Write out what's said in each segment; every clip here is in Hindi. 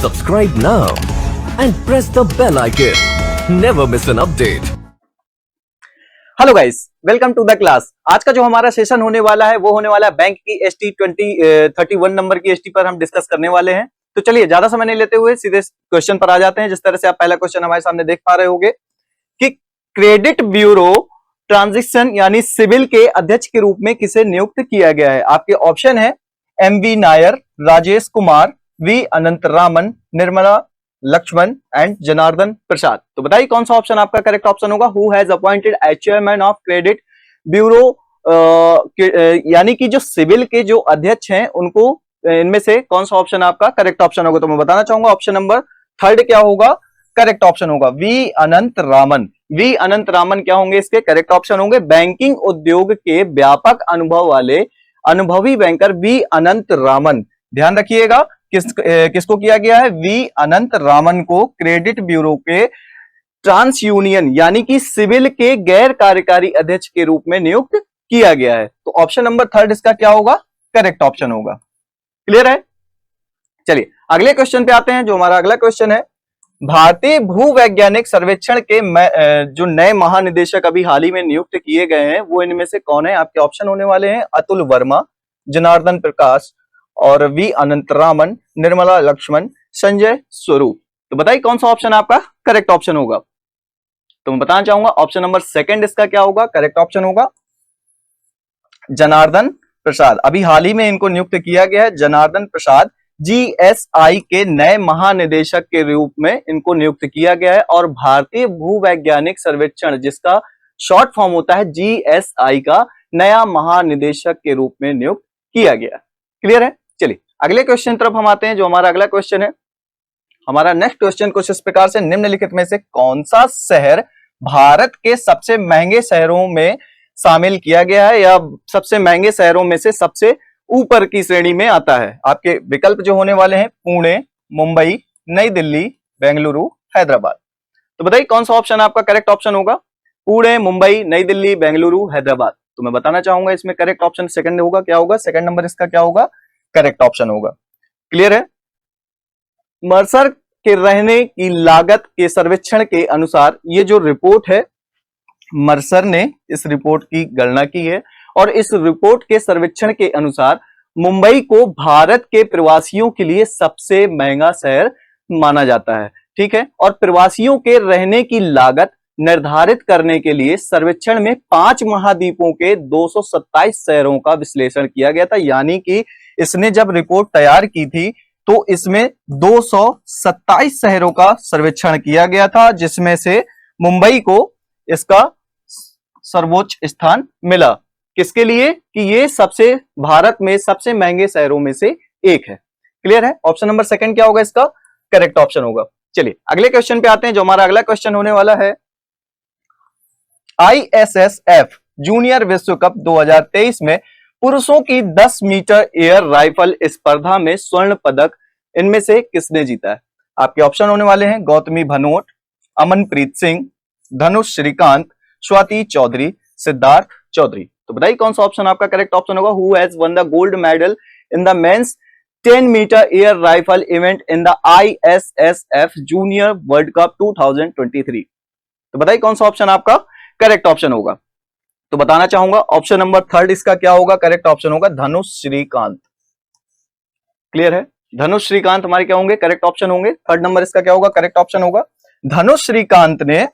Subscribe now and press the bell icon. Never miss an update. Hello guys, welcome to the class. आज का जो हमारा सेशन होने वाला है वो होने वाला है बैंक की ST 31 नंबर की ST पर हम डिस्कस करने वाले हैं। तो चलिए ज्यादा समय नहीं लेते हुए सीधे क्वेश्चन पर आ जाते हैं। जिस तरह से आप पहला क्वेश्चन हमारे सामने देख पा रहे होंगे कि क्रेडिट ब्यूरो ट्रांजिशन यानी सिविल के अध्यक्ष के रूप में किसे नियुक्त किया गया है। आपके ऑप्शन है MV Nair, Rajesh Kumar, V Anantharaman, Nirmala Lakshman and Janardhan Prasad. तो बताइए कौन सा ऑप्शन आपका करेक्ट ऑप्शन होगा। Who has appointed as chairman of credit bureau, यानी कि जो सिविल के जो अध्यक्ष हैं उनको इनमें से कौन सा ऑप्शन आपका करेक्ट ऑप्शन होगा। तो मैं बताना चाहूंगा ऑप्शन नंबर थर्ड क्या होगा, करेक्ट ऑप्शन होगा V अनंत रामन। V अनंत रामन क्या होंगे, इसके करेक्ट ऑप्शन होंगे। बैंकिंग उद्योग के व्यापक अनुभव वाले अनुभवी बैंकर V अनंत रामन। ध्यान रखिएगा किसको किया गया है, V अनंत रामन को क्रेडिट ब्यूरो के ट्रांस यूनियन यानी कि सिविल के गैर कार्यकारी अध्यक्ष के रूप में नियुक्त किया गया है। तो ऑप्शन नंबर थर्ड इसका क्या होगा, करेक्ट ऑप्शन होगा। क्लियर है। चलिए अगले क्वेश्चन पे आते हैं। जो हमारा अगला क्वेश्चन है, भारतीय भूवैज्ञानिक सर्वेक्षण के जो नए महानिदेशक अभी हाल ही में नियुक्त किए गए हैं वो इनमें से कौन है। आपके ऑप्शन होने वाले हैं अतुल वर्मा, जनार्दन प्रकाश और V अनंतरामन, निर्मला लक्ष्मण, संजय स्वरूप। तो बताइए कौन सा ऑप्शन आपका करेक्ट ऑप्शन होगा। तो मैं बताना चाहूंगा ऑप्शन नंबर सेकंड इसका क्या होगा, करेक्ट ऑप्शन होगा जनार्दन प्रसाद। अभी हाल ही में इनको नियुक्त किया गया है। जनार्दन प्रसाद GSI के नए महानिदेशक के रूप में इनको नियुक्त किया गया है और भारतीय भूवैज्ञानिक सर्वेक्षण जिसका शॉर्ट फॉर्म होता है GSI का नया महानिदेशक के रूप में नियुक्त किया गया। क्लियर है। चलिए अगले क्वेश्चन तरफ हम आते हैं। जो हमारा अगला क्वेश्चन है, हमारा नेक्स्ट क्वेश्चन कुछ इस प्रकार से, निम्नलिखित में से कौन सा शहर भारत के सबसे महंगे शहरों में शामिल किया गया है या सबसे महंगे शहरों में से सबसे ऊपर की श्रेणी में आता है। आपके विकल्प जो होने वाले हैं पुणे, मुंबई, नई दिल्ली, बेंगलुरु, हैदराबाद। तो बताइए कौन सा ऑप्शन आपका करेक्ट ऑप्शन होगा। पुणे, मुंबई, नई दिल्ली, बेंगलुरु, हैदराबाद। तो मैं बताना चाहूंगा इसमें करेक्ट ऑप्शन सेकंड होगा, क्या होगा, सेकंड नंबर इसका क्या होगा, करेक्ट ऑप्शन होगा। क्लियर है। मर्सर के रहने की लागत के सर्वेक्षण के अनुसार ये जो रिपोर्ट है, मर्सर ने इस रिपोर्ट की गणना की है और इस रिपोर्ट के सर्वेक्षण के अनुसार मुंबई को भारत के प्रवासियों के लिए सबसे महंगा शहर माना जाता है। ठीक है। और प्रवासियों के रहने की लागत निर्धारित करने के लिए सर्वेक्षण में 5 महाद्वीपों के 227 शहरों का विश्लेषण किया गया था। यानी कि इसने जब रिपोर्ट तैयार की थी तो इसमें 227 शहरों का सर्वेक्षण किया गया था जिसमें से मुंबई को इसका सर्वोच्च स्थान मिला। किसके लिए कि ये सबसे भारत में सबसे महंगे शहरों में से एक है। क्लियर है। ऑप्शन नंबर सेकंड क्या होगा, इसका करेक्ट ऑप्शन होगा। चलिए अगले क्वेश्चन पे आते हैं। जो हमारा अगला क्वेश्चन होने वाला है, ISSF जूनियर विश्व कप 2023 में पुरुषों की 10 मीटर एयर राइफल स्पर्धा में स्वर्ण पदक इनमें से किसने जीता है। आपके ऑप्शन होने वाले हैं गौतमी भनोट, अमनप्रीत सिंह, धनुष श्रीकांत, स्वाति चौधरी, सिद्धार्थ चौधरी। तो बताइए कौन सा ऑप्शन आपका करेक्ट ऑप्शन होगा। Who has won the gold medal in the men's 10 metre air rifle event in the ISSF junior world cup 2023। तो बताइए कौन सा ऑप्शन आपका करेक्ट ऑप्शन होगा। तो बताना चाहूंगा ऑप्शन नंबर थर्ड इसका क्या होगा, करेक्ट ऑप्शन होगा धनुष श्रीकांत। क्लियर है। धनुष श्रीकांत हमारे क्या होंगे, करेक्ट ऑप्शन होंगे। थर्ड नंबर इसका क्या होगा, करेक्ट ऑप्शन होगा। धनुष श्रीकांत ने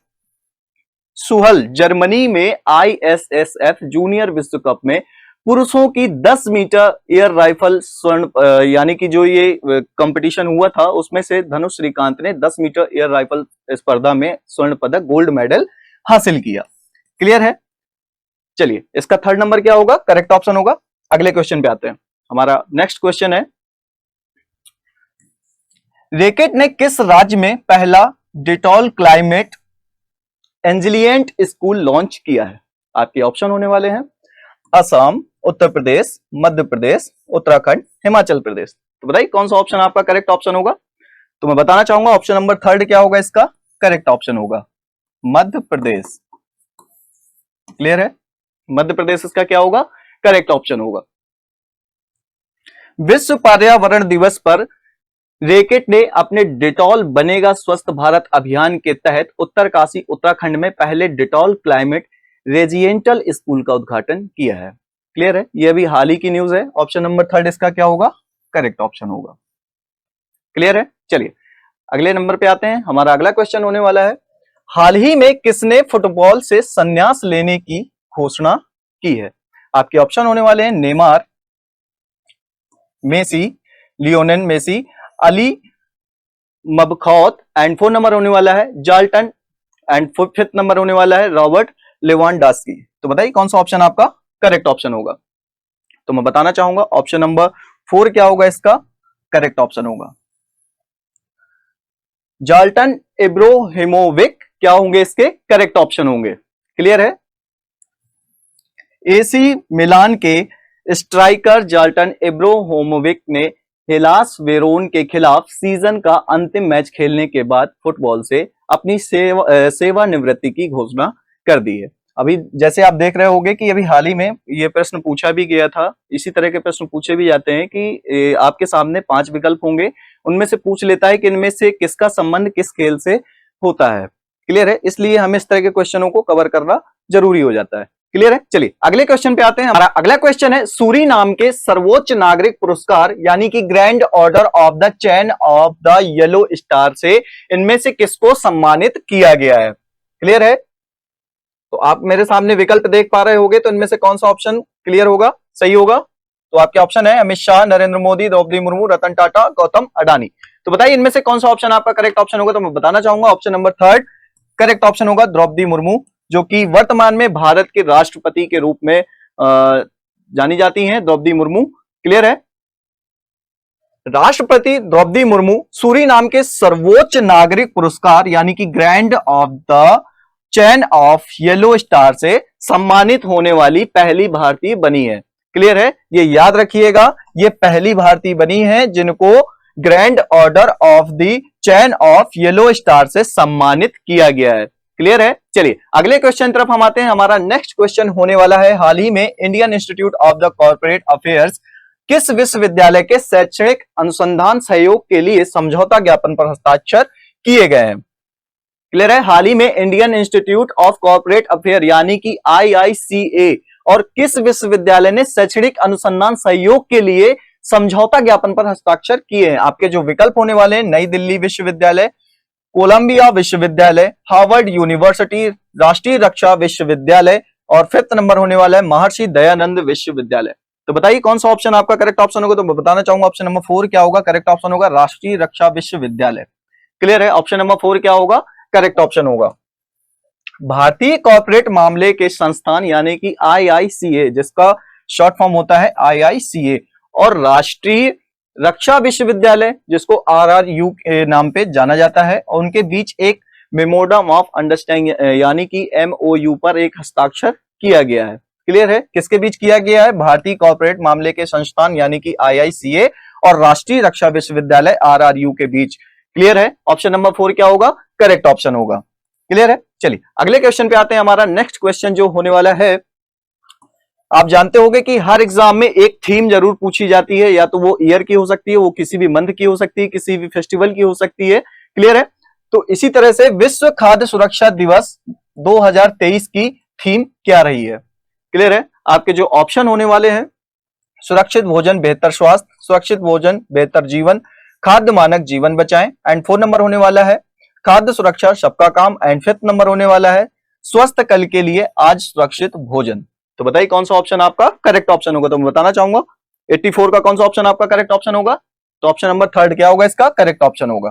सुहल जर्मनी में ISSF जूनियर विश्व कप में पुरुषों की 10 मीटर एयर राइफल स्वर्ण यानी कि जो ये कंपटीशन हुआ था उसमें से धनुष श्रीकांत ने 10 मीटर एयर राइफल स्पर्धा में स्वर्ण पदक गोल्ड मेडल हासिल किया। क्लियर है। चलिए इसका थर्ड नंबर क्या होगा, करेक्ट ऑप्शन होगा। अगले क्वेश्चन पे आते हैं। हमारा नेक्स्ट क्वेश्चन है, रैकेट ने किस राज्य में पहला डिटॉल क्लाइमेट एंजिलिएंट स्कूल लॉन्च किया है। आपके ऑप्शन होने वाले हैं असम, उत्तर प्रदेश, मध्य प्रदेश, उत्तराखंड, हिमाचल प्रदेश। तो बताइए कौन सा ऑप्शन आपका करेक्ट ऑप्शन होगा। तो मैं बताना चाहूंगा ऑप्शन नंबर थर्ड क्या होगा, इसका करेक्ट ऑप्शन होगा मध्य प्रदेश। क्लियर है। मध्य प्रदेश इसका क्या होगा, करेक्ट ऑप्शन होगा। विश्व पर्यावरण दिवस पर रैकेट ने अपने डिटॉल बनेगा स्वस्थ भारत अभियान के तहत उत्तरकाशी उत्तराखंड में पहले डिटॉल क्लाइमेट रेजिडेंटल स्कूल का उद्घाटन किया है। क्लियर है, ये अभी हाल ही की न्यूज है। ऑप्शन नंबर थर्ड इसका क्या होगा, करेक्ट ऑप्शन होगा। क्लियर है, चलिए अगले नंबर पे आते हैं। हमारा अगला क्वेश्चन होने वाला है, हाल ही में किसने फुटबॉल से संन्यास लेने की घोषणा की है? आपके ऑप्शन होने वाले हैं Neymar, Messi, Lionel Messi, Ali Mabkhout, and 4 नंबर होने वाला है जाल्टन, एंड 5th नंबर होने वाला है रॉबर्ट लेवांडोव्स्की। तो बताइए कौन सा ऑप्शन आपका करेक्ट ऑप्शन होगा? तो मैं बताना चाहूंगा ऑप्शन नंबर 4 क्या होगा, इसका करेक्ट ऑप्शन होगा जाल्टन इब्राहिमोविच। क्या होंगे इसके करेक्ट ऑप्शन होंगे? क्लियर है, एसी मिलान के स्ट्राइकर जाल्टन इब्राहिमोविच ने हेलास वेरोन के खिलाफ सीजन का अंतिम मैच खेलने के बाद फुटबॉल से अपनी सेवानिवृत्ति की घोषणा कर दी है। अभी जैसे आप देख रहे होंगे कि अभी हाल ही में ये प्रश्न पूछा भी गया था, इसी तरह के प्रश्न पूछे भी जाते हैं कि आपके सामने 5 विकल्प होंगे, उनमें से पूछ लेता है कि इनमें से किसका संबंध किस खेल से होता है। क्लियर है, इसलिए हमें इस तरह के क्वेश्चनों को कवर करना जरूरी हो जाता है। क्लियर है, चलिए अगले क्वेश्चन पे आते हैं। हमारा अगला क्वेश्चन है, सूरीनाम के सर्वोच्च नागरिक पुरस्कार यानी कि grand order of the chain of the yellow star से इनमें से किसको सम्मानित किया गया है? क्लियर है, तो आप मेरे सामने विकल्प देख पा रहे होंगे, तो इनमें से कौन सा ऑप्शन क्लियर होगा, सही होगा? तो आपके ऑप्शन है अमित शाह, नरेंद्र मोदी, द्रौपदी मुर्मू, रतन टाटा, गौतम अडानी। तो बताइए इनमें से कौन सा ऑप्शन आपका करेक्ट ऑप्शन होगा? तो मैं बताना चाहूंगा option number third correct option होगा द्रौपदी मुर्मू, जो कि वर्तमान में भारत के राष्ट्रपति के रूप में जानी जाती हैं, द्रौपदी मुर्मू। क्लियर है, राष्ट्रपति द्रौपदी मुर्मू सूरीनाम के सर्वोच्च नागरिक पुरस्कार यानी कि grand of the chain of yellow star से सम्मानित होने वाली पहली भारतीय बनी है। क्लियर है, ये याद रखिएगा, ये पहली भारतीय बनी है जिनको grand order of the chain of yellow star से सम्मानित किया गया है। क्लियर है, चलिए अगले क्वेश्चन तरफ हम आते हैं। हमारा नेक्स्ट क्वेश्चन होने वाला है, हाल ही में Indian institute of the corporate affairs किस विश्वविद्यालय के शैक्षणिक अनुसंधान सहयोग के लिए समझौता ज्ञापन पर हस्ताक्षर किए गए हैं? क्लियर है, हाल ही में Indian institute of corporate affair यानी कि IICA और किस विश्वविद्यालय ने शैक्षणिक अनुसंधान सहयोग के लिए समझौता ज्ञापन पर हस्ताक्षर किए हैं? आपके जो विकल्प होने वाले हैं, नई दिल्ली विश्वविद्यालय, कोलंबिया विश्वविद्यालय, हार्वर्ड यूनिवर्सिटी, राष्ट्रीय रक्षा विश्वविद्यालय, और 5th नंबर होने वाला है महर्षि दयानंद विश्वविद्यालय। तो बताइए कौन सा ऑप्शन आपका करेक्ट ऑप्शन होगा? तो मैं बताना चाहूंगा ऑप्शन नंबर 4 क्या होगा, करेक्ट ऑप्शन होगा राष्ट्रीय रक्षा विश्वविद्यालय। क्लियर है, ऑप्शन नंबर 4 क्या होगा, करेक्ट ऑप्शन होगा। भारतीय कॉर्पोरेट मामले के संस्थान यानी कि IICA, जिसका शॉर्ट फॉर्म होता है IICA, और राष्ट्रीय रक्षा विश्वविद्यालय जिसको RRU के नाम पे जाना जाता है, और उनके बीच एक मेमोरंडम ऑफ अंडरस्टैंडिंग यानी कि MOU पर एक हस्ताक्षर किया गया है। क्लियर है, किसके बीच किया गया है? भारतीय कॉर्पोरेट मामले के संस्थान यानी कि IICA और राष्ट्रीय रक्षा विश्वविद्यालय RRU के बीच। क्लियर है, ऑप्शन नंबर 4 क्या होगा, करेक्ट ऑप्शन होगा। क्लियर है, चलिए अगले क्वेश्चन पे आते हैं। हमारा नेक्स्ट क्वेश्चन जो होने वाला है, आप जानते होंगे कि हर एग्जाम में एक थीम जरूर पूछी जाती है, या तो वो ईयर की हो सकती है, वो किसी भी मंथ की हो सकती है, किसी भी फेस्टिवल की हो सकती है। क्लियर है, तो इसी तरह से विश्व खाद्य सुरक्षा दिवस 2023 की थीम क्या रही है? क्लियर है, आपके जो ऑप्शन होने वाले हैं, सुरक्षित भोजन बेहतर स्वास्थ्य, सुरक्षित भोजन बेहतर जीवन, खाद्य मानक जीवन बचाएं, एंड 4 नंबर होने वाला है खाद्य सुरक्षा सबका काम, एंड 5th नंबर होने वाला है स्वस्थ कल के लिए आज सुरक्षित भोजन। तो बताइए कौन सा ऑप्शन आपका करेक्ट ऑप्शन होगा? तो मैं बताना चाहूंगा 84 का कौन सा ऑप्शन आपका करेक्ट ऑप्शन होगा? तो ऑप्शन नंबर 3 क्या होगा, इसका करेक्ट ऑप्शन होगा।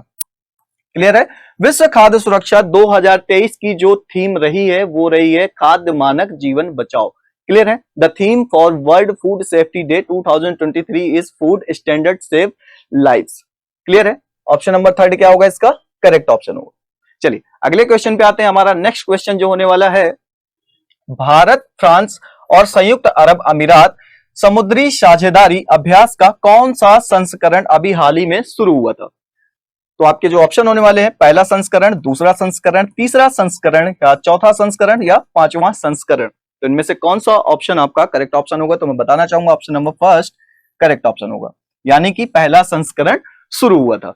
क्लियर है, विश्व खाद्य सुरक्षा 2023 की जो थीम रही है वो रही है खाद्य मानक जीवन बचाओ। क्लियर है, the theme for world food safety day 2023 is food standard save lives. Clear है, ऑप्शन नंबर 3 क्या होगा, इसका करेक्ट ऑप्शन होगा। चलिए अगले क्वेश्चन पे आते हैं। हमारा नेक्स्ट क्वेश्चन जो होने वाला है, भारत, फ्रांस और संयुक्त अरब अमीरात समुद्री साझेदारी अभ्यास का कौन सा संस्करण अभी हाल ही में शुरू हुआ था? तो आपके जो ऑप्शन होने वाले हैं, पहला संस्करण, दूसरा संस्करण, तीसरा संस्करण, या चौथा संस्करण, या 5वां संस्करण। तो इनमें से कौन सा ऑप्शन आपका करेक्ट ऑप्शन होगा? तो मैं बताना चाहूंगा ऑप्शन नंबर 1 करेक्ट ऑप्शन होगा, यानी कि पहला संस्करण शुरू हुआ था।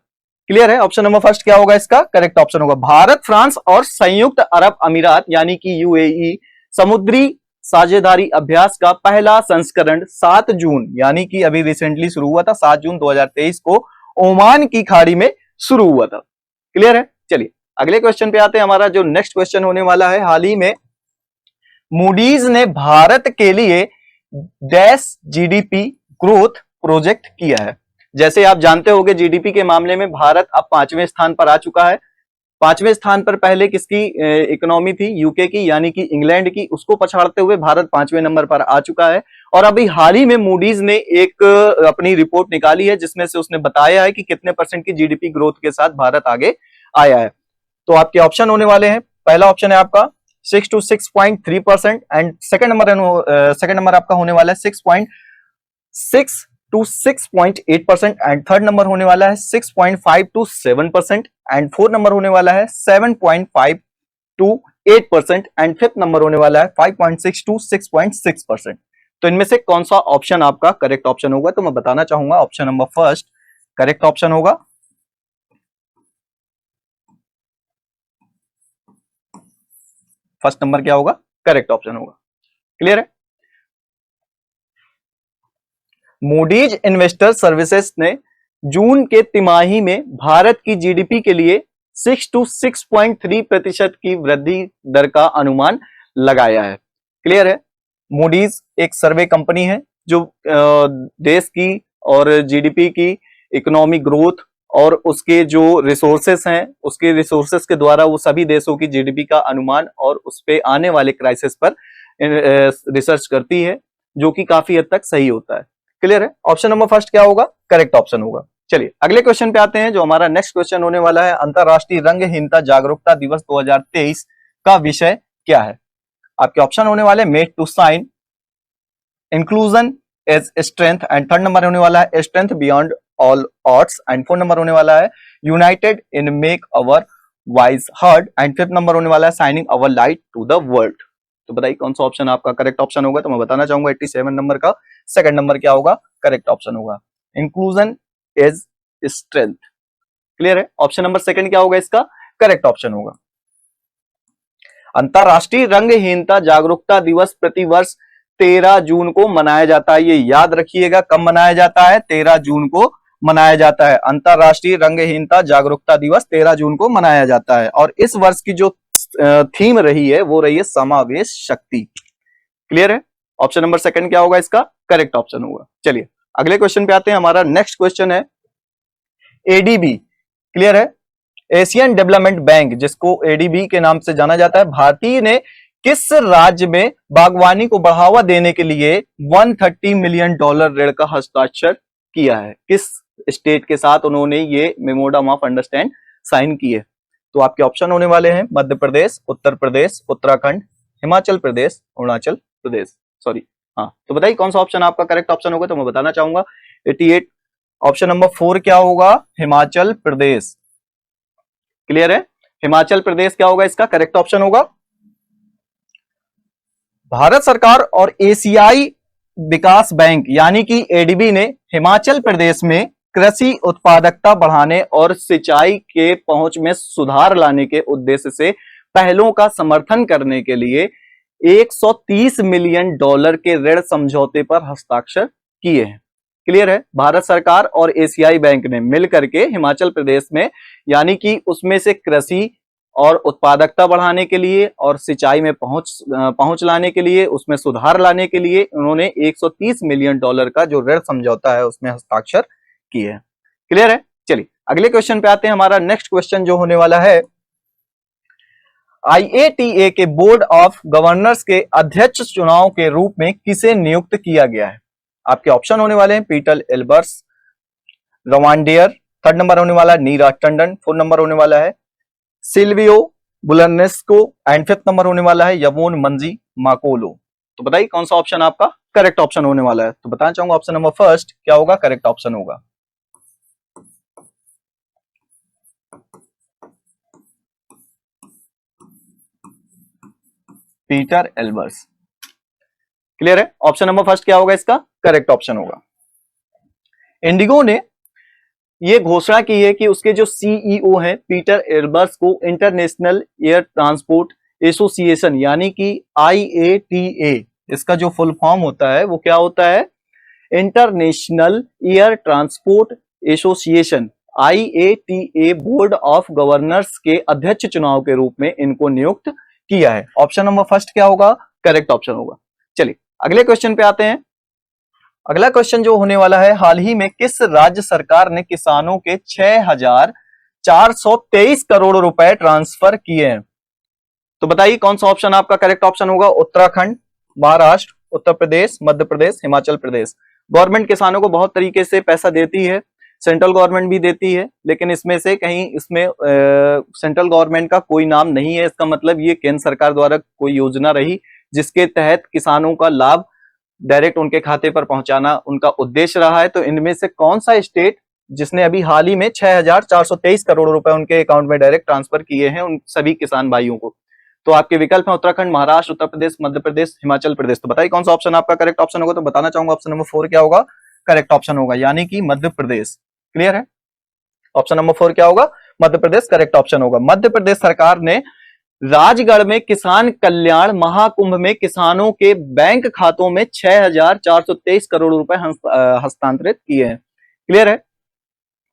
क्लियर है? ऑप्शन नंबर फर्स्ट क्या होगा इसका? करेक्ट ऑप्शन होगा। भारत, फ्रांस और संयुक्त अरब अमीरात यानी कि यूएई समुद्री साझेदारी अभ्यास का पहला संस्करण 7 जून यानी कि अभी रिसेंटली शुरू हुआ था, 7 जून 2023 को ओमान की खाड़ी में शुरू हुआ था। क्लियर है? चलिए अगले क्वेश्चन पे आते हैं। हमारा जो नेक्स्ट क्वेश्चन होने वाला है, हाल ही में मूडीज ने भारत के लिए डैश जीडीपी ग्रोथ प्रोजेक्ट किया है। जैसे आप जानते होंगे जीडीपी के मामले में भारत अब 5वें स्थान पर आ चुका है। 5वें स्थान पर पहले किसकी इकोनॉमी थी? यूके की यानी कि इंग्लैंड की, उसको पछाड़ते हुए भारत 5वें नंबर पर आ चुका है। और अभी हाल ही में मूडीज ने एक अपनी रिपोर्ट निकाली है जिसमें से उसने बताया है कि कितने परसेंट की जीडीपी ग्रोथ के साथ भारत आगे आया है। तो आपके ऑप्शन होने वाले हैं, पहला ऑप्शन है आपका 6 to 6.3% एंड सेकंड नंबर आपका होने वाला है 6.6 to 6.8% एंड थर्ड नंबर होने वाला है 6.5 to 7% एंड फोर्थ नंबर होने वाला है 7.5 to 8% एंड फिफ्थ नंबर होने वाला है 5.6 to 6.6%। तो इनमें से कौन सा ऑप्शन आपका करेक्ट ऑप्शन होगा? तो मैं बताना चाहूंगा option number first correct option होगा। फर्स्ट नंबर क्या होगा? करेक्ट ऑप्शन होगा। क्लियर है? मूडीज इन्वेस्टर सर्विसेज ने जून के तिमाही में भारत की जीडीपी के लिए 6 to 6.3% की वृद्धि दर का अनुमान लगाया है। क्लियर है? मूडीज एक सर्वे कंपनी है जो देश की और जीडीपी की इकोनॉमिक ग्रोथ और उसके जो रिसोर्सेस हैं, उसके रिसोर्सेस के द्वारा वो सभी देशों की जीडीपी का अनुमान और उस पे आने वाले क्राइसिस पर रिसर्च करती है, जो कि काफी हद तक सही होता है। क्लियर है? ऑप्शन नंबर फर्स्ट क्या होगा? करेक्ट ऑप्शन होगा। चलिए अगले क्वेश्चन पे आते हैं। जो हमारा नेक्स्ट क्वेश्चन होने वाला है, अंतरराष्ट्रीय रंगहीनता जागरूकता दिवस 2023 का विषय क्या है? आपके ऑप्शन होने वाले made to shine, inclusion as strength and third number होने वाला है strength beyond all odds and fourth number होने वाला है united in make our voice heard and fifth number होने वाला है shining our light to the world. तो बताइए कौन सा ऑप्शन आपका करेक्ट ऑप्शन होगा? तो मैं बताना चाहूंगा 87 नंबर का सेकंड नंबर क्या होगा? करेक्ट ऑप्शन होगा इंक्लूजन इज स्ट्रेंथ। क्लियर है? ऑप्शन नंबर सेकंड क्या होगा इसका? करेक्ट ऑप्शन होगा। अंतरराष्ट्रीय रंगहीनता जागरूकता दिवस प्रतिवर्ष 13 जून को मनाया जाता है। ये याद रखिएगा, कब मनाया जाता है? 13 जून को मनाया जाता है। अंतरराष्ट्रीय रंगहीनता जागरूकता दिवस 13 जून को मनाया जाता है और इस वर्ष की जो थीम रही है वो रही है समावेश शक्ति। क्लियर है? ऑप्शन नंबर सेकंड क्या होगा इसका? करेक्ट ऑप्शन होगा। चलिए अगले क्वेश्चन पे आते हैं। हमारा नेक्स्ट क्वेश्चन है एडीबी। क्लियर है? एशियन डेवलपमेंट बैंक, जिसको एडीबी के नाम से जाना जाता है, भारतीय ने किस राज्य में बागवानी को बढ़ावा देने के लिए $130 मिलियन ऋण का हस्ताक्षर किया है? किस स्टेट के साथ उन्होंने ये मेमोरेंडम ऑफ अंडरस्टैंड साइन किए? तो आपके ऑप्शन होने वाले हैं मध्य प्रदेश, उत्तर प्रदेश, उत्तराखंड, हिमाचल प्रदेश, अरुणाचल प्रदेश। सॉरी, हाँ, तो बताइए कौन सा ऑप्शन आपका करेक्ट ऑप्शन होगा? तो मैं बताना चाहूंगा 88 ऑप्शन नंबर 4 क्या होगा? हिमाचल प्रदेश। क्लियर है? हिमाचल प्रदेश क्या होगा इसका? करेक्ट ऑप्शन होगा। भारत सरकार और एशियाई विकास बैंक यानी कि एडीबी ने हिमाचल प्रदेश में कृषि उत्पादकता बढ़ाने और सिंचाई के पहुंच में सुधार लाने के उद्देश्य से पहलों का समर्थन करने के लिए $130 मिलियन के ऋण समझौते पर हस्ताक्षर किए हैं। क्लियर है? भारत सरकार और एशियाई बैंक ने मिलकर के हिमाचल प्रदेश में यानी कि उसमें से कृषि और उत्पादकता बढ़ाने के लिए और सिंचाई में पहुंच लाने के लिए, उसमें सुधार लाने के लिए उन्होंने $130 मिलियन का जो ऋण समझौता है उसमें हस्ताक्षर किए हैं। क्लियर है? चलिए अगले क्वेश्चन पे आते हैं। हमारा नेक्स्ट क्वेश्चन जो होने वाला है, IATA के बोर्ड ऑफ गवर्नर्स के अध्यक्ष चुनाव के रूप में किसे नियुक्त किया गया है? आपके ऑप्शन होने वाले हैं पीटर एल्बर्स, रवांडियर, थर्ड नंबर होने वाला है नीरज टंडन, फोर्थ नंबर होने वाला है सिल्वियो बुलनेस्को एंड फिफ्थ नंबर होने वाला है यवोन मंजी माकोलो। तो बताइए कौन सा ऑप्शन आपका करेक्ट ऑप्शन होने वाला है? तो बताना चाहूंगा ऑप्शन नंबर फर्स्ट क्या होगा? करेक्ट ऑप्शन होगा। Peter Elbers. क्लियर है? ऑप्शन नंबर फर्स्ट क्या होगा इसका? करेक्ट ऑप्शन होगा। इंडिगो ने ये घोषणा की है कि उसके जो सीईओ हैं पीटर एल्बर्स को इंटरनेशनल एयर ट्रांसपोर्ट एसोसिएशन यानी कि IATA, इसका जो फुल फॉर्म होता है वो क्या होता है, international air transport association IATA board of governors के अध्यक्ष चुनाव के रूप में इनको नियुक्त किया है। ऑप्शन नंबर फर्स्ट क्या होगा, करेक्ट ऑप्शन होगा। चलिए अगले क्वेश्चन पे आते हैं। अगला क्वेश्चन जो होने वाला है, हाल ही में किस राज्य सरकार ने किसानों के 6,423 करोड़ रुपए ट्रांसफर किए हैं? तो बताइए कौन सा ऑप्शन आपका करेक्ट ऑप्शन होगा। उत्तराखंड, महाराष्ट्र, उत्तर प्रदेश, मध्य प्रदेश, हिमाचल प्रदेश। गवर्नमेंट किसानों को बहुत तरीके से पैसा देती है, सेंट्रल गवर्नमेंट भी देती है, लेकिन इसमें से कहीं इसमें सेंट्रल गवर्नमेंट का कोई नाम नहीं है। इसका मतलब ये केंद्र सरकार द्वारा कोई योजना रही जिसके तहत किसानों का लाभ डायरेक्ट उनके खाते पर पहुंचाना उनका उद्देश्य रहा है। तो इनमें से कौन सा स्टेट जिसने अभी हाल ही में 6,423 करोड़ रुपए उनके अकाउंट में डायरेक्ट ट्रांसफर किए हैं उन सभी किसान भाइयों को? तो आपके विकल्प है उत्तराखंड, महाराष्ट्र, उत्तर प्रदेश, मध्य प्रदेश, हिमाचल प्रदेश। तो बताइए कौन सा ऑप्शन आपका करेक्ट ऑप्शन होगा। तो बताना चाहूंगा ऑप्शन नंबर 4 क्या होगा, करेक्ट ऑप्शन होगा, यानी कि मध्य प्रदेश। क्लियर है, ऑप्शन नंबर 4 क्या होगा, मध्य प्रदेश करेक्ट ऑप्शन होगा। मध्य प्रदेश सरकार ने राजगढ़ में किसान कल्याण महाकुंभ में किसानों के बैंक खातों में 6,423 करोड़ रुपए हस्तांतरित किए हैं। क्लियर है,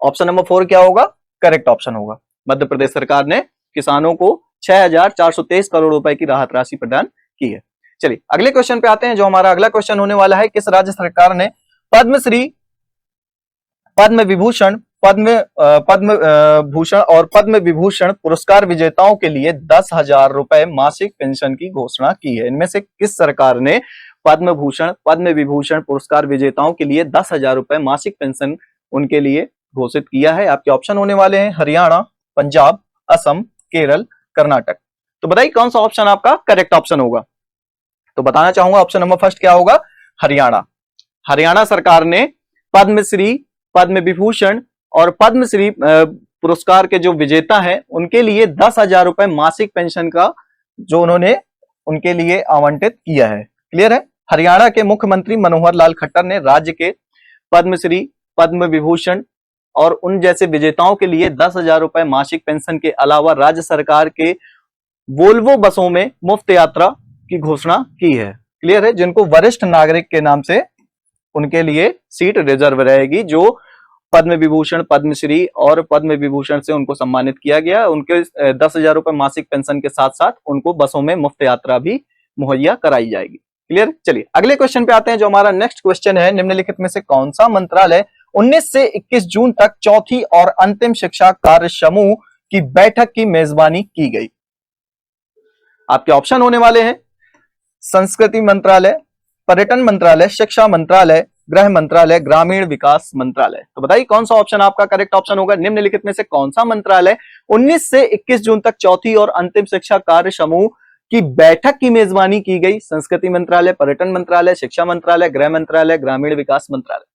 ऑप्शन नंबर 4 क्या होगा, करेक्ट ऑप्शन होगा। मध्य प्रदेश सरकार ने किसानों को 6,423 करोड़ रुपए की राहत राशि प्रदान की है। चलिए अगले क्वेश्चन पे आते हैं। जो हमारा अगला क्वेश्चन होने वाला है, किस राज्य सरकार ने पद्मश्री, पद्म विभूषण, पद्म भूषण और पद्म विभूषण पुरस्कार विजेताओं के लिए 10,000 रुपए मासिक पेंशन की घोषणा की है? इनमें से किस सरकार ने पद्म भूषण, पद्म विभूषण पुरस्कार विजेताओं के लिए 10,000 रुपए मासिक पेंशन उनके लिए घोषित किया है? आपके ऑप्शन होने वाले हैं हरियाणा, पंजाब, असम, केरल, कर्नाटक। तो बताइए कौन सा ऑप्शन आपका करेक्ट ऑप्शन होगा। तो बताना चाहूंगा ऑप्शन नंबर फर्स्ट क्या होगा, हरियाणा। हरियाणा सरकार ने पद्मश्री, पद्म विभूषण और पद्मश्री पुरस्कार के जो विजेता हैं उनके लिए 10,000 रुपए मासिक पेंशन का जो उन्होंने उनके लिए आवंटित किया है। क्लियर है, हरियाणा के मुख्यमंत्री मनोहर लाल खट्टर ने राज्य के पद्मश्री, पद्म विभूषण और उन जैसे विजेताओं के लिए 10,000 रुपए मासिक पेंशन के अलावा राज्य सरकार के वोल्वो बसों में मुफ्त यात्रा की घोषणा की है। क्लियर है, जिनको वरिष्ठ नागरिक के नाम से उनके लिए सीट रिजर्व रहेगी। जो पद्म विभूषण, पद्मश्री और पद्म विभूषण से उनको सम्मानित किया गया, उनके 10,000 रुपए मासिक पेंशन के साथ साथ उनको बसों में मुफ्त यात्रा भी मुहैया कराई जाएगी। क्लियर, चलिए अगले क्वेश्चन पे आते हैं। जो हमारा नेक्स्ट क्वेश्चन है, निम्नलिखित में से कौन सा मंत्रालय 19 से 21 जून तक चौथी और अंतिम शिक्षा कार्य समूह की बैठक की मेजबानी की गई? आपके ऑप्शन होने वाले हैं संस्कृति मंत्रालय, पर्यटन मंत्रालय, शिक्षा मंत्रालय, गृह मंत्रालय, ग्रामीण विकास मंत्रालय। तो बताइए कौन सा ऑप्शन आपका करेक्ट ऑप्शन होगा। निम्नलिखित में से कौन सा मंत्रालय 19 से 21 जून तक चौथी और अंतिम शिक्षा कार्य समूह की बैठक की मेजबानी की गई? संस्कृति मंत्रालय, पर्यटन मंत्रालय, शिक्षा मंत्रालय, गृह मंत्रालय, ग्रामीण विकास मंत्रालय।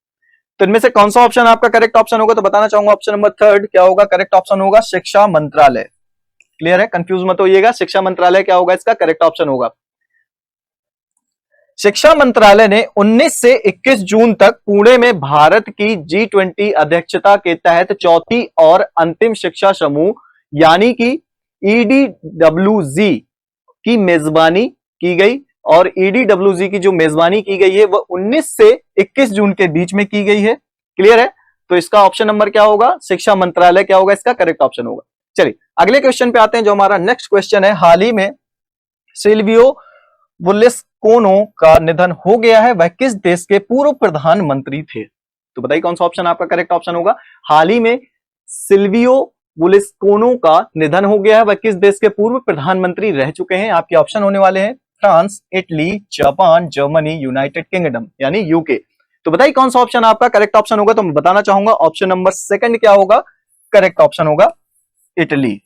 तो इनमें से कौन सा ऑप्शन आपका करेक्ट ऑप्शन होगा। तो बताना चाहूंगा ऑप्शन नंबर 3 क्या होगा, करेक्ट ऑप्शन होगा शिक्षा मंत्रालय। क्लियर है, कंफ्यूज मत होइएगा, शिक्षा मंत्रालय क्या होगा इसका करेक्ट ऑप्शन होगा। शिक्षा मंत्रालय ने 19 से 21 जून तक पुणे में भारत की G20 अध्यक्षता के तहत चौथी और अंतिम शिक्षा समूह यानी कि EDWG की मेजबानी की गई। और EDWG की जो मेजबानी की गई है वह 19 से 21 जून के बीच में की गई है। क्लियर है, तो इसका ऑप्शन नंबर क्या होगा, शिक्षा मंत्रालय क्या होगा इसका करेक्ट ऑप्शन होगा। चलिए अगले क्वेश्चन पे आते हैं। जो हमारा नेक्स्ट क्वेश्चन है, हाल ही में सिल्वियो बुर्लुस्कोनी का निधन हो गया है, वह किस देश के पूर्व प्रधानमंत्री थे? तो बताइए कौन सा ऑप्शन आपका करेक्ट ऑप्शन होगा। हाल ही में सिल्वियो बुर्लुस्कोनी का निधन हो गया है, वह किस देश के पूर्व प्रधानमंत्री रह चुके हैं? आपके ऑप्शन होने वाले हैं France, Italy, Japan, Germany, United kingdom यानी यूके। तो बताइए कौन सा ऑप्शन आपका करेक्ट ऑप्शन होगा। तो मैं बताना चाहूंगा ऑप्शन नंबर 2 क्या होगा, करेक्ट ऑप्शन होगा इटली।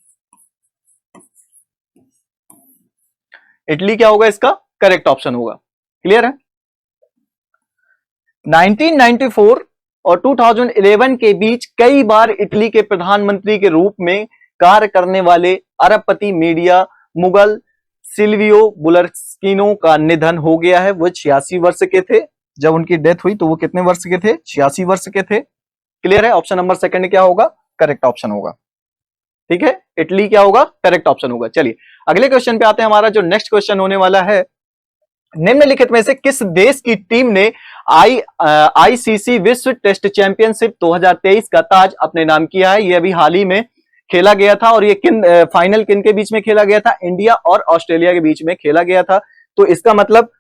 इटली क्या होगा इसका करेक्ट ऑप्शन होगा। क्लियर है, 1994 और 2011 के बीच कई बार इटली के प्रधानमंत्री के रूप में कार्य करने वाले अरबपति मीडिया मुगल सिल्वियो बुर्लुस्कोनी का निधन हो गया है। वो 86 वर्ष के थे जब उनकी डेथ हुई। तो वो कितने वर्ष के थे, 86 वर्ष के थे। क्लियर है? ऑप्शन नंबर सेकंड क्या होगा? करेक्ट ऑप्शन होगा। ठीक है, इटली क्या होगा? करेक्ट ऑप्शन होगा। चलिए अगले क्वेश्चन पे आते हैं। हमारा जो नेक्स्ट क्वेश्चन होने वाला है, निम्नलिखित में से किस देश की टीम ने आईसीसी विश्व टेस्ट चैंपियनशिप 2023 का ताज अपने नाम किया है? ये अभी हाल ही में खेला गया था और ये फाइनल किन के बीच में खेला गया था? इंडिया और ऑस्ट्रेलिया के बीच में खेला गया था। तो इसका मतलब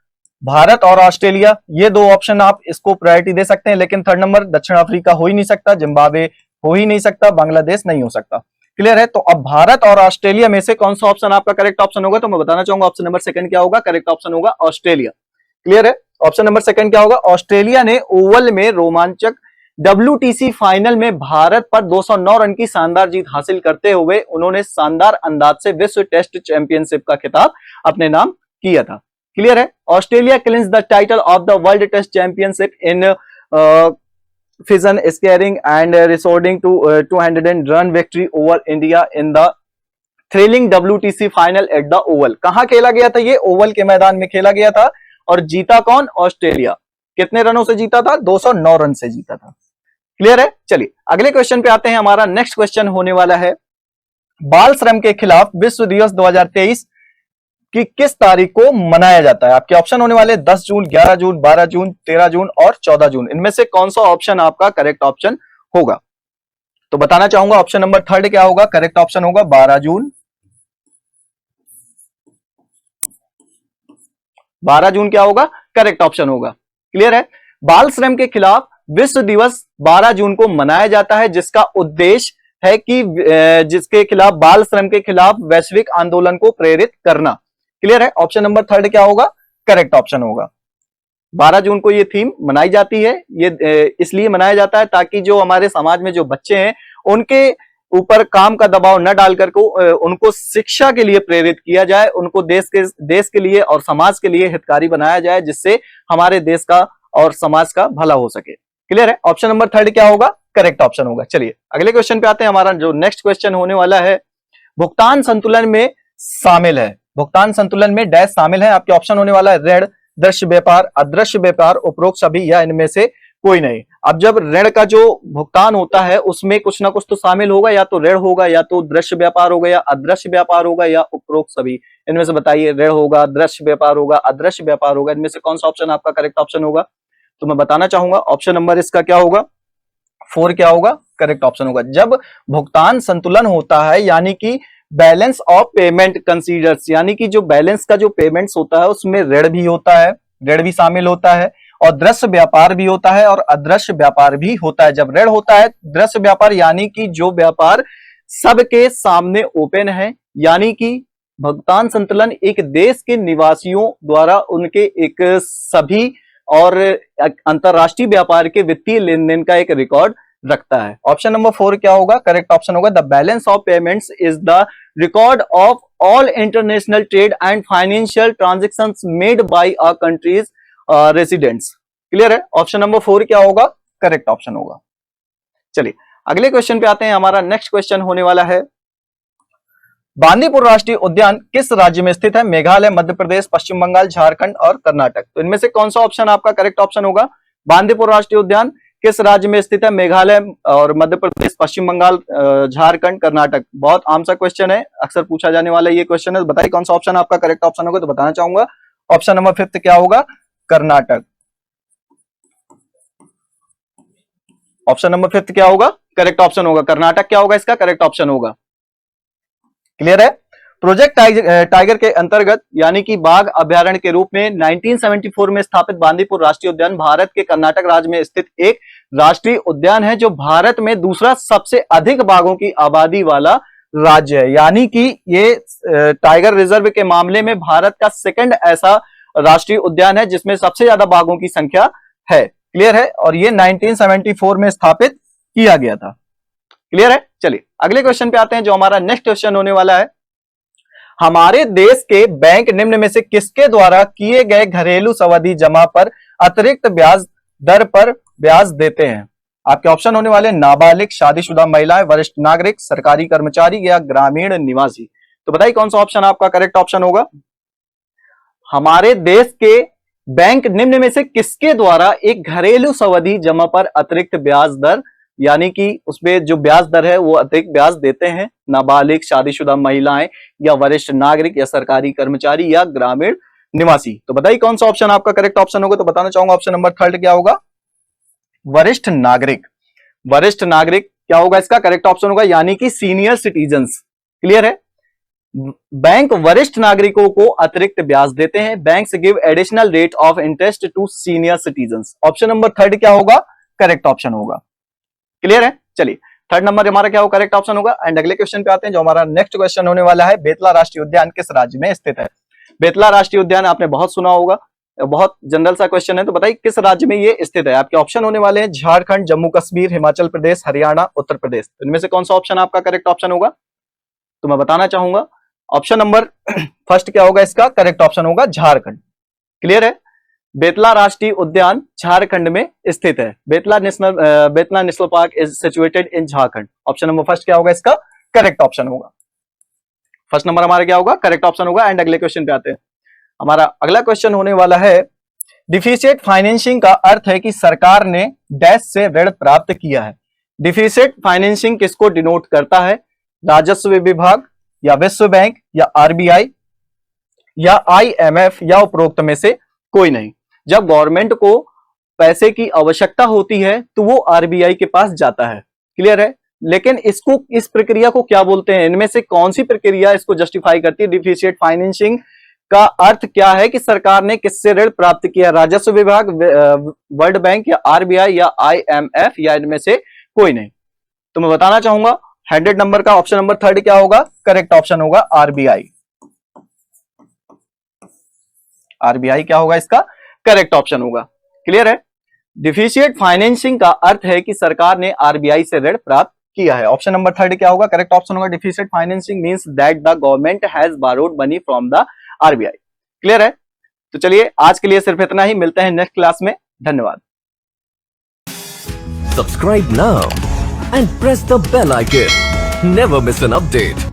भारत और ऑस्ट्रेलिया, ये दो ऑप्शन आप इसको प्रायोरिटी दे सकते हैं, लेकिन थर्ड नंबर दक्षिण अफ्रीका हो ही नहीं सकता, जिम्बाब्वे हो ही नहीं सकता, बांग्लादेश नहीं हो सकता। क्लियर है? तो अब भारत और ऑस्ट्रेलिया में से कौन सा ऑप्शन आपका करेक्ट ऑप्शन होगा? तो मैं बताना चाहूंगा ऑप्शन नंबर सेकंड क्या होगा? करेक्ट ऑप्शन होगा ऑस्ट्रेलिया। क्लियर है? ऑप्शन नंबर सेकंड क्या होगा? ऑस्ट्रेलिया ने ओवल में रोमांचक WTC फाइनल में भारत पर 209 रन की शानदार जीत हासिल करते हुए उन्होंने शानदार अंदाज से विश्व टेस्ट चैंपियनशिप का खिताब अपने नाम किया था। क्लियर है? Australia clinch the title of the world test championship in fashion scaring and resorting to 200 run victory over India in the thrilling WTC final at the Oval. कहां खेला गया था? ये ओवल के मैदान में खेला गया था और जीता कौन? ऑस्ट्रेलिया। कितने रनों से जीता था? 209 रन से जीता था। क्लियर है? चलिए अगले क्वेश्चन पे आते हैं। हमारा नेक्स्ट क्वेश्चन होने वाला है, बाल श्रम के खिलाफ विश्व दिवस 2023 की किस तारीख को मनाया जाता है? आपके ऑप्शन होने वाले 10 जून, 11 जून, 12 जून, 13 जून और 14 जून। इनमें से कौन सा ऑप्शन आपका करेक्ट ऑप्शन होगा? तो बताना चाहूंगा ऑप्शन नंबर थर्ड क्या होगा? करेक्ट ऑप्शन होगा 12 जून। 12 जून क्या होगा? करेक्ट ऑप्शन होगा। क्लियर है? बाल श्रम के खिलाफ विश्व दिवस 12 जून को मनाया जाता है, जिसका उद्देश्य है कि जिसके खिलाफ बाल श्रम के खिलाफ वैश्विक आंदोलन को प्रेरित करना। क्लियर है? ऑप्शन नंबर थर्ड क्या होगा? करेक्ट ऑप्शन होगा। 12 जून को ये थीम मनाई जाती है। ये इसलिए मनाया जाता है ताकि जो हमारे समाज में जो बच्चे हैं उनके ऊपर काम का दबाव न डालकर को उनको शिक्षा के लिए प्रेरित किया जाए, उनको देश के लिए और समाज के लिए हितकारी बनाया जाए, जिससे हमारे देश का और समाज का भला हो सके। क्लियर है? ऑप्शन नंबर थर्ड क्या होगा? करेक्ट ऑप्शन होगा। चलिए अगले क्वेश्चन पे आते हैं। हमारा जो नेक्स्ट क्वेश्चन होने वाला है, भुगतान संतुलन में शामिल है। भुगतान संतुलन में डैश शामिल है। आपके ऑप्शन होने वाला है ऋण, दृश्य व्यापार, अदृश्य व्यापार, उपरोक्त सभी या इनमें से कोई नहीं। अब जब ऋण का जो भुगतान होता है उसमें कुछ ना कुछ तो शामिल होगा, या तो ऋण होगा, या तो दृश्य व्यापार होगा, या अदृश्य व्यापार होगा, या उपरोक्त सभी। इनमें से बताइए, ऋण होगा, दृश्य व्यापार होगा, अदृश्य व्यापार होगा, इनमें से कौन सा ऑप्शन आपका करेक्ट ऑप्शन होगा? तो मैं बताना चाहूंगा ऑप्शन नंबर इसका क्या होगा? 4 क्या होगा? करेक्ट ऑप्शन होगा। जब भुगतान संतुलन होता है यानी कि बैलेंस ऑफ पेमेंट कंसीडर्स, यानी कि जो बैलेंस का जो पेमेंट्स होता है उसमें ऋण भी होता है, ऋण भी शामिल होता है, और दृश्य व्यापार भी होता है और अदृश्य व्यापार भी होता है। जब ऋण होता है, दृश्य व्यापार यानी कि जो व्यापार सबके सामने ओपन है, यानी कि भुगतान संतुलन एक देश के निवासियों द्वारा उनके एक सभी और अंतरराष्ट्रीय व्यापार के वित्तीय लेन देन का एक रिकॉर्ड रखता है। ऑप्शन नंबर 4 क्या होगा? करेक्ट ऑप्शन होगा the balance of payments is the record of all international trade and financial transactions made by a countries residents. Clear है? ऑप्शन नंबर 4 क्या होगा? करेक्ट ऑप्शन होगा। चलिए अगले क्वेश्चन पे आते हैं। हमारा नेक्स्ट क्वेश्चन होने वाला है, बांदीपुर राष्ट्रीय उद्यान किस राज्य में स्थित है? मेघालय, मध्य प्रदेश, पश्चिम बंगाल, झारखंड और कर्नाटक। तो इनमें से कौन सा ऑप्शन आपका करेक्ट ऑप्शन होगा? बांदीपुर राष्ट्रीय उद्यान किस राज्य में स्थित है? मेघालय और मध्य प्रदेश, पश्चिम बंगाल, झारखंड, कर्नाटक। बहुत आम सा क्वेश्चन है, अक्सर पूछा जाने वाला ये क्वेश्चन है। बताइए कौन सा ऑप्शन आपका करेक्ट ऑप्शन होगा? तो बताना चाहूंगा ऑप्शन नंबर 5 क्या होगा? कर्नाटक। ऑप्शन नंबर 5 क्या होगा? करेक्ट ऑप्शन होगा कर्नाटक। क्या होगा इसका करेक्ट ऑप्शन होगा? क्लियर है? प्रोजेक्ट टाइगर के अंतर्गत यानी कि बाघ अभ्यारण्य के रूप में 1974 में स्थापित बांदीपुर राष्ट्रीय उद्यान भारत के कर्नाटक राज्य में स्थित एक राष्ट्रीय उद्यान है, जो भारत में दूसरा सबसे अधिक बाघों की आबादी वाला राज्य है। यानी कि ये टाइगर रिजर्व के मामले में भारत का सेकंड ऐसा राष्ट्रीय उद्यान है जिसमें सबसे ज्यादा बाघों की संख्या है। क्लियर है? और ये 1974 में स्थापित किया गया था। क्लियर है? चलिए अगले क्वेश्चन पे आते हैं, जो हमारा नेक्स्ट क्वेश्चन होने वाला है, हमारे देश के बैंक निम्न में से किसके द्वारा किए गए घरेलू सावधि जमा पर अतिरिक्त ब्याज दर पर ब्याज देते हैं? आपके ऑप्शन होने वाले नाबालिग, शादीशुदा महिलाएं, वरिष्ठ नागरिक, सरकारी कर्मचारी या ग्रामीण निवासी। तो बताइए कौन सा ऑप्शन आपका करेक्ट ऑप्शन होगा? हमारे देश के बैंक निम्न में से किसके द्वारा एक घरेलू सावधि जमा पर अतिरिक्त ब्याज दर यानी कि उसमें जो ब्याज दर है वो अधिक ब्याज देते हैं नाबालिग, शादीशुदा महिलाएं या वरिष्ठ नागरिक या सरकारी कर्मचारी या ग्रामीण निवासी। तो बताइए कौन सा ऑप्शन आपका करेक्ट ऑप्शन होगा। तो बताना चाहूंगा ऑप्शन नंबर 3 क्या होगा, वरिष्ठ नागरिक। वरिष्ठ नागरिक क्या होगा इसका करेक्ट ऑप्शन होगा, यानी कि सीनियर सिटीजन्स। क्लियर है। बैंक वरिष्ठ नागरिकों को अतिरिक्त ब्याज देते हैं। Banks give additional rate of interest to senior citizens. Option number 3 क्या होगा, करेक्ट ऑप्शन होगा। क्लियर है। चलिए 3rd नंबर हमारा क्या होगा, करेक्ट ऑप्शन होगा। एंड अगले क्वेश्चन पे आते हैं जो हमारा नेक्स्ट क्वेश्चन होने वाला है, बेतला राष्ट्रीय उद्यान किस राज्य में स्थित है। बेतला राष्ट्रीय उद्यान आपने बहुत सुना होगा, बहुत जनरल सा क्वेश्चन है। तो बताइए किस राज्य में ये स्थित है। आपके ऑप्शन होने वाले हैं झारखंड, जम्मू कश्मीर, हिमाचल प्रदेश, हरियाणा, उत्तर प्रदेश। तो इनमें से कौन सा ऑप्शन आपका करेक्ट ऑप्शन होगा। तो मैं बताना चाहूंगा ऑप्शन नंबर 1 क्या होगा इसका करेक्ट ऑप्शन होगा, झारखंड। क्लियर है। बेतला राष्ट्रीय उद्यान झारखंड में स्थित है। Betla national park is situated in Jharkhand. Option number 1 क्या होगा इसका करेक्ट ऑप्शन होगा। 1st नंबर हमारा क्या होगा, करेक्ट ऑप्शन होगा। एंड अगले क्वेश्चन पे आते हैं। हमारा अगला क्वेश्चन होने वाला है, डिफिसिट फाइनेंसिंग का अर्थ है कि सरकार ने डैश से ऋण प्राप्त किया है। डिफिसिट फाइनेंसिंग किसको डिनोट करता है, राजस्व विभाग या विश्व बैंक या आरबीआई या आईएमएफ या उपरोक्त में से कोई नहीं। जब गवर्नमेंट को पैसे की आवश्यकता होती है तो वो आरबीआई के पास जाता है। क्लियर है। लेकिन इसको, इस प्रक्रिया को क्या बोलते हैं, इनमें से कौन सी प्रक्रिया इसको जस्टिफाई करती है। डिफिसिट फाइनेंसिंग का अर्थ क्या है कि सरकार ने किससे ऋण प्राप्त किया, राजस्व विभाग, वर्ल्ड बैंक या आरबीआई या आईएमएफ या इनमें से कोई नहीं। तो मैं बताना चाहूंगा 100 नंबर का ऑप्शन नंबर 3 क्या होगा, करेक्ट ऑप्शन होगा आरबीआई। आरबीआई क्या होगा इसका करेक्ट ऑप्शन होगा। क्लियर है। डिफिसिट फाइनेंसिंग का अर्थ है कि सरकार ने आरबीआई से ऋण प्राप्त किया है। ऑप्शन नंबर 3 क्या होगा करेक्ट ऑप्शन होगा, deficit financing means that the government has borrowed money from the RBI. Clear है। तो चलिए आज के लिए सिर्फ इतना ही, मिलते हैं नेक्स्ट क्लास में। धन्यवाद। Subscribe now and press the bell icon. Never miss an update.